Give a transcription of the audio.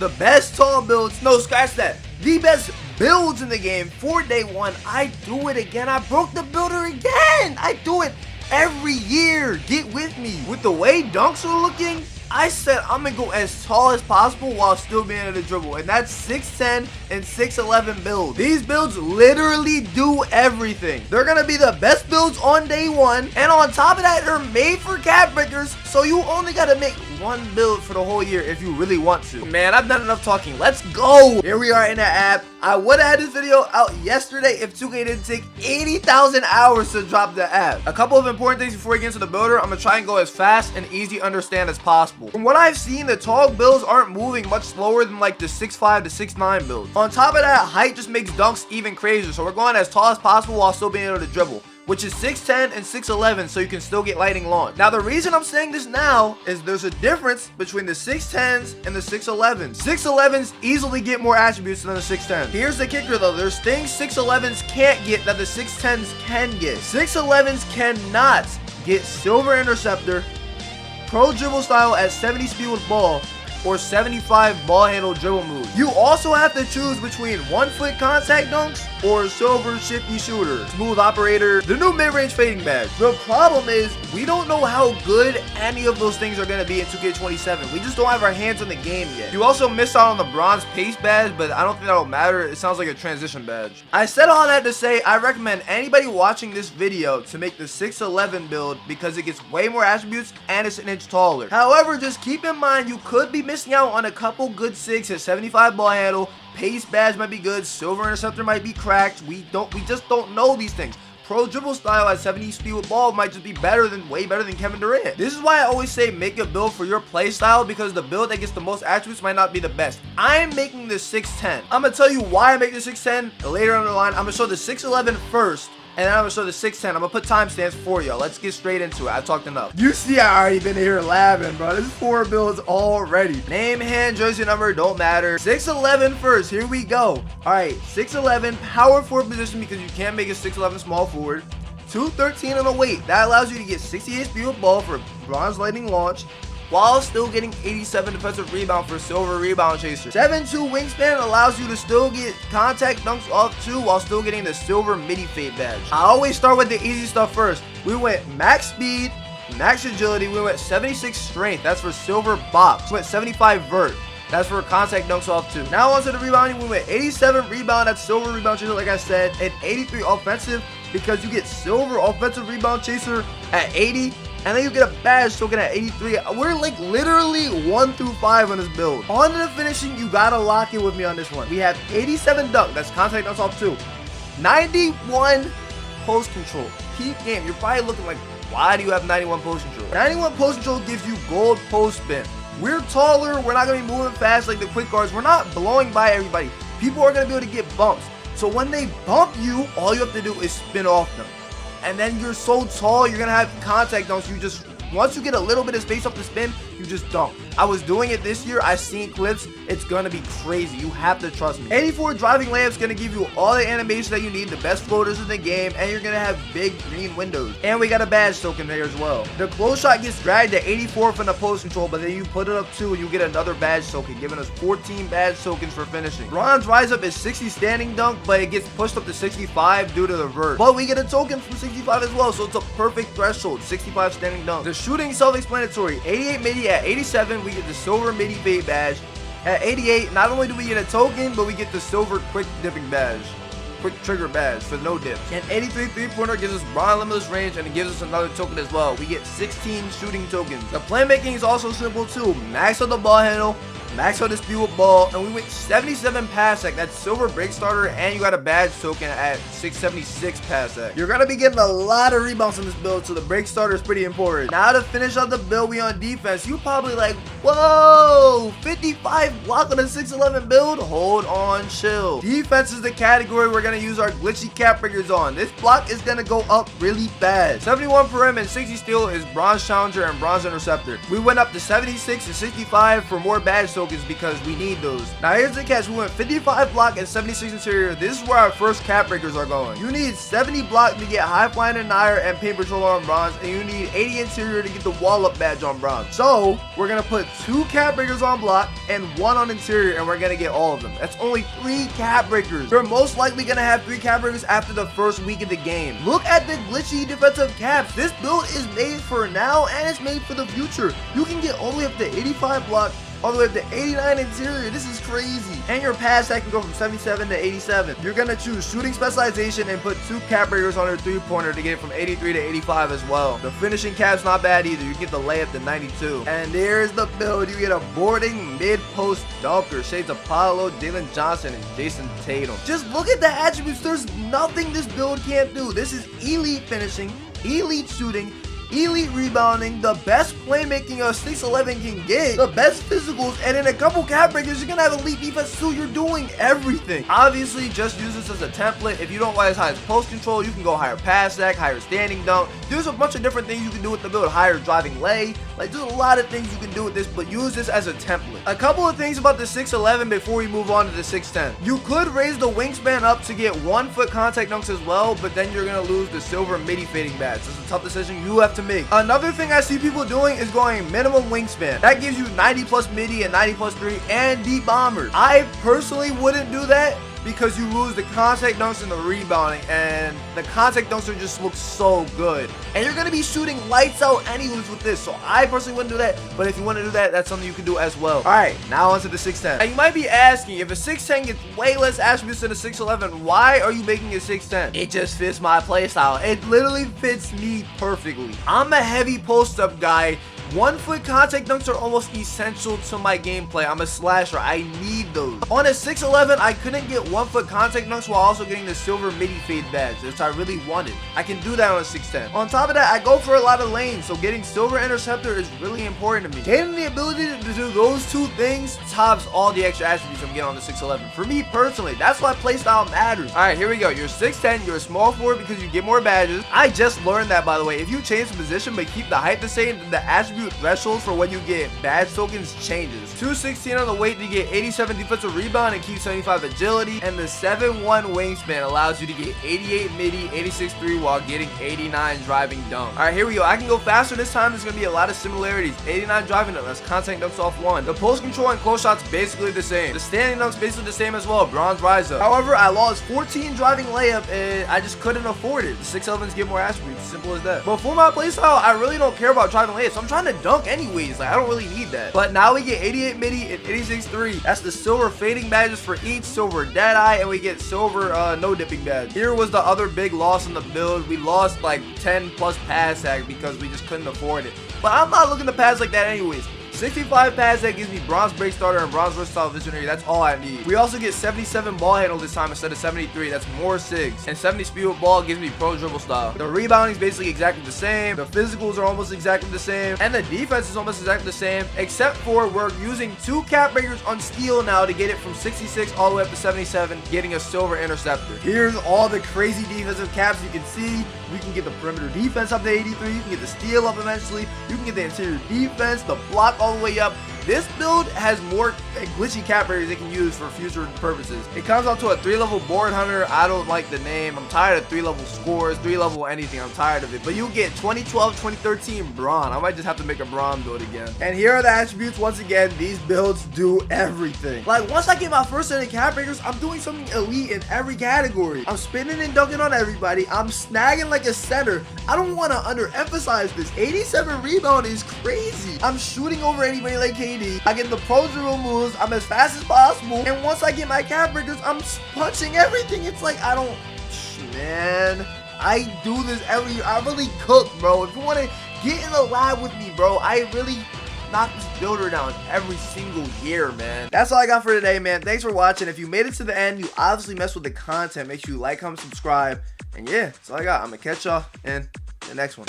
The best tall builds, no, scratch that. The best builds in the game for day one. I do it again. I broke the builder again. I do it every year. Get with me. With the way dunks are looking, I said I'm gonna go as tall as possible while still being able to dribble, and that's 6'10 and 6'11 builds. These builds literally do everything. They're gonna be the best builds on day one, and on top of that, they're made for cap breakers, so you only gotta make one build for the whole year if you really want to. Man, I've done enough talking. Let's go. Here we are in the app. I would have had this video out yesterday if 2K didn't take 80,000 hours to drop the app. A couple of important things before we get into the builder. I'm gonna try and go as fast and easy to understand as possible. From what I've seen, the tall builds aren't moving much slower than like the 6'5 to 6'9 builds. On top of that, height just makes dunks even crazier, so we're going as tall as possible while still being able to dribble, which is 6'10 and 6'11, so you can still get lightning launch. Now, the reason I'm saying this now is there's a difference between the 6'10s and the 6'11s. 6'11s easily get more attributes than the 6'10s. Here's the kicker though, there's things 6'11s can't get that the 6'10s can get. 6'11s cannot get Silver Interceptor, Pro Dribble Style at 70 speed with ball, or 75 ball handle dribble move. You also have to choose between 1-foot contact dunks or silver shifty shooter, smooth operator, the new mid-range fading badge. The problem is we don't know how good any of those things are going to be in 2K27. We just don't have our hands on the game yet. You also missed out on the bronze pace badge, but I don't think that'll matter. It sounds like a transition badge. I said all that to say I recommend anybody watching this video to make the 6'11 build because it gets way more attributes and it's an inch taller. However, just keep in mind you could be missing out on a couple good 6 at 75 ball handle. Pace badge might be good, Silver Interceptor might be cracked. We just don't know these things. Pro Dribble Style at 70 speed with ball might just be way better than Kevin Durant. This is why I always say make a build for your play style, because the build that gets the most attributes might not be the best. I'm making the 6'10. I'm gonna tell you why I make the 6'10 later on the line. I'm gonna show the 6'11 first, and then I'm gonna show the 6'10. I'm gonna put timestamps for y'all. Let's get straight into it. I talked enough. You see, I already been here laughing, bro. This is 4 builds already. Name, hand, jersey number, don't matter. 6'11 first. Here we go. All right, 6'11 power forward position because you can't make a 6'11 small forward. 213 on the weight. That allows you to get 68 speed with ball for bronze lightning launch, while still getting 87 defensive rebound for silver rebound chaser. 7'2 wingspan allows you to still get contact dunks off too while still getting the silver midi fade badge. I always start with the easy stuff first. We went max speed, max agility, we went 76 strength, that's for silver box. We went 75 vert, that's for contact dunks off too. Now onto the rebounding, we went 87 rebound, that's silver rebound chaser like I said, and 83 offensive because you get silver offensive rebound chaser at 80. And then you get a badge token at 83. We're like literally 1 through 5 on this build. On to the finishing, you gotta lock it with me on this one. We have 87 dunk, that's contact dunks off too. 91 post control. Peak game. You're probably looking like, why do you have 91 post control? 91 post control gives you gold post spin. We're taller, we're not gonna be moving fast like the quick guards. We're not blowing by everybody. People are gonna be able to get bumps. So when they bump you, all you have to do is spin off them. And then you're so tall, you're gonna have contact dunks. You just, once you get a little bit of space off the spin, you just dunk. I was doing it this year. I've seen clips. It's gonna be crazy. You have to trust me. 84 driving layup's gonna give you all the animation that you need, the best floaters in the game, and you're gonna have big green windows. And we got a badge token there as well. The close shot gets dragged to 84 from the post control, but then you put it up too, and you get another badge token, giving us 14 badge tokens for finishing. Bronze rise up is 60 standing dunk, but it gets pushed up to 65 due to the vert. But we get a token from 65 as well, so it's a perfect threshold. 65 standing dunk. The shooting self-explanatory. 88 midi at 87. We get the silver midi fade badge. At 88, not only do we get a token, but we get the silver quick dipping badge. Quick trigger badge for no dips. And 83 three-pointer gives us bronze limitless range, and it gives us another token as well. We get 16 shooting tokens. The playmaking is also simple too. Max on the ball handle, max on the speed with ball, and we went 77 pass sec. That's silver break starter, and you got a badge token at 676 pass sec. You're gonna be getting a lot of rebounds in this build, so the break starter is pretty important. Now to finish up the build, we on defense. You probably like, whoa, 55 block on a 6'11 build. Hold on, chill. Defense is the category we're gonna use our glitchy cap breakers on. This block is gonna go up really fast. 71 perim and 60 steal is bronze challenger and bronze interceptor. We went up to 76 and 65 for more badge tokens. tokens because we need those. Now here's the catch. We went 55 block and 76 interior. This is where our first cap breakers are going. You need 70 block to get high flying annihilator and paint patrol on bronze, and you need 80 interior to get the wall up badge on bronze. So we're gonna put 2 cap breakers on block and 1 on interior, and we're gonna get all of them. That's only 3 cap breakers. You're most likely gonna have 3 cap breakers after the first week of the game. Look at the glitchy defensive caps. This build is made for now and it's made for the future. You can get all the way up to 85 block, all the way up to 89 interior. This is crazy. And your pass that can go from 77 to 87. You're gonna choose shooting specialization and put 2 cap breakers on your 3-pointer to get it from 83 to 85 as well. The finishing cap's not bad either. You get the layup to 92. And there's the build. You get a boarding mid-post dunker. Shades of Paolo, Jalen Johnson, and Jason Tatum. Just look at the attributes. There's nothing this build can't do. This is elite finishing, elite shooting, elite rebounding, the best playmaking a 6'11 can get, the best physicals, and in a couple cap breakers, you're gonna have elite defense too. You're doing everything. Obviously, just use this as a template. If you don't want as high as post control, you can go higher pass stack, higher standing dunk. There's a bunch of different things you can do with the build. Higher driving lay. Like, there's a lot of things you can do with this, but use this as a template. A couple of things about the 6'11 before we move on to the 6'10. You could raise the wingspan up to get 1-foot contact dunks as well, but then you're gonna lose the silver midi fading badge. It's a tough decision you have to make. Another thing I see people doing is going minimum wingspan. That gives you 90 plus midi and 90 plus 3 and deep bombers. I personally wouldn't do that because you lose the contact dunks and the rebounding, and the contact dunks just look so good. And you're going to be shooting lights out anyways with this, so I personally wouldn't do that, but if you want to do that, that's something you can do as well. Alright, now onto the 6'10. Now you might be asking, if a 6'10 gets way less attributes than a 6'11, why are you making a 6'10? It just fits my playstyle. It literally fits me perfectly. I'm a heavy post-up guy. 1-foot contact dunks are almost essential to my gameplay. I'm a slasher. I need those. On a 6'11, I couldn't get 1-foot contact dunks while also getting the silver midi fade badge, which I really wanted. I can do that on a 6'10. On top of that, I go for a lot of lanes, so getting silver interceptor is really important to me. Getting the ability to do those 2 things tops all the extra attributes I'm getting on the 6'11. For me personally, that's why playstyle matters. Alright, here we go. You're 6'10, you're a small forward because you get more badges. I just learned that, by the way. If you change the position but keep the height the same, then the attribute threshold for when you get badge tokens changes. 216 on the weight to get 87 defensive rebound and keep 75 agility, and the 7'1 wingspan allows you to get 88 midi, 86 3 while getting 89 driving dunk. Alright, here we go. I can go faster this time. There's gonna be a lot of similarities. 89 driving dunk, that's contact dunks off 1. The post control and close shots basically the same. The standing dunks basically the same as well. Bronze rise up. However, I lost 14 driving layup and I just couldn't afford it. The 6'11s get more attributes. Simple as that. But for my playstyle, I really don't care about driving layups. So I'm trying to dunk anyways. Like, I don't really need that. But now we get 88 midi and 86 3. That's the silver fading badges for each, silver dead eye, and we get silver no dipping badge. Here was the other big loss in the build. We lost like 10 plus pass tag because we just couldn't afford it. But I'm not looking to pass like that anyways. 65 pass that gives me bronze break starter and bronze versatile visionary. That's all I need. We also get 77 ball handle this time instead of 73. That's more 6. And 70 speed with ball gives me pro dribble style. The rebounding is basically exactly the same. The physicals are almost exactly the same. And the defense is almost exactly the same, except for we're using 2 cap breakers on steal now to get it from 66 all the way up to 77, getting a silver interceptor. Here's all the crazy defensive caps you can see. We can get the perimeter defense up to 83. You can get the steal up eventually. You can get the interior defense, the block all the way up. This build has more glitchy cap breakers they can use for future purposes. It comes out to a 3-level board hunter. I don't like the name. I'm tired of 3-level scores, 3-level anything. I'm tired of it. But you get 2012, 2013 Braun. I might just have to make a Braun build again. And here are the attributes. Once again, these builds do everything. Like, once I get my first set of cap breakers, I'm doing something elite in every category. I'm spinning and dunking on everybody. I'm snagging like a center. I don't want to underemphasize this. 87 rebound is crazy. I'm shooting over anybody like KD. I get the pro dribble moves. I'm as fast as possible. And once I get my cap breakers, I'm punching everything. It's like, I don't, man, I do this every year. I really cook, bro. If you want to get in the lab with me, bro, I really knock this builder down every single year, man. That's all I got for today, man. Thanks for watching. If you made it to the end, you obviously mess with the content. Make sure you like, comment, subscribe. And yeah, that's all I got. I'm going to catch y'all in the next one.